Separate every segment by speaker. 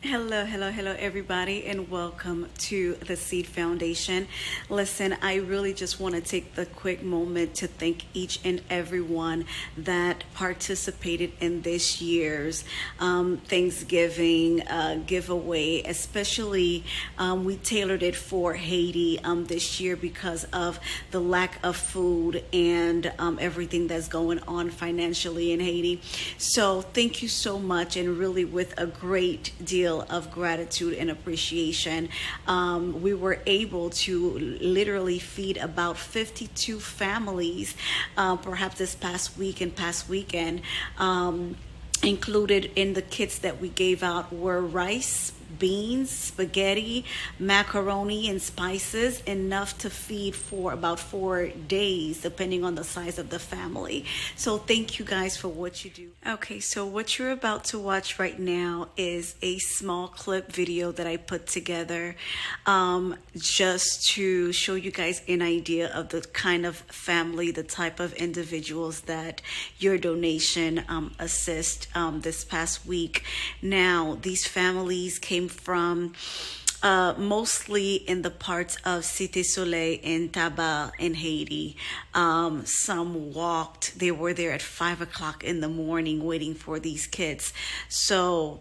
Speaker 1: Hello, hello, hello, everybody, and welcome to the Seed Foundation. Listen, I really just want to take the quick moment to thank each and every one that participated in this year's Thanksgiving giveaway. Especially, we tailored it for Haiti this year because of the lack of food and everything that's going on financially in Haiti. So, thank you so much, and really, with a great deal of gratitude and appreciation. We were able to literally feed about 52 families, perhaps this past week and past weekend. Included in the kits that we gave out were rice, beans, spaghetti, macaroni, and spices, enough to feed for about 4 days, depending on the size of the family. So, thank you guys for what you do. Okay, so what you're about to watch right now is a small clip video that I put together just to show you guys an idea of the kind of family, the type of individuals that your donation assist this past week. Now, these families came from mostly in the parts of Cite Soleil and Tabarr in Haiti. Some walked. They were there at 5 o'clock in the morning waiting for these kids. So,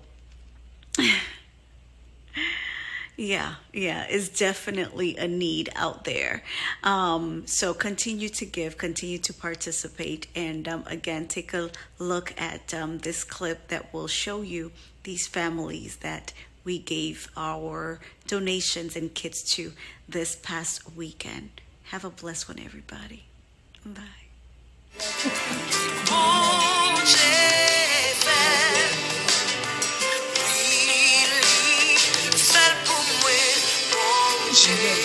Speaker 1: yeah, it's definitely a need out there. So continue to give, continue to participate, and again, take a look at this clip that will show you these families that we gave our donations and kits to this past weekend. Have a blessed one, everybody. Bye.
Speaker 2: Really felt pour moi, bon Dieu.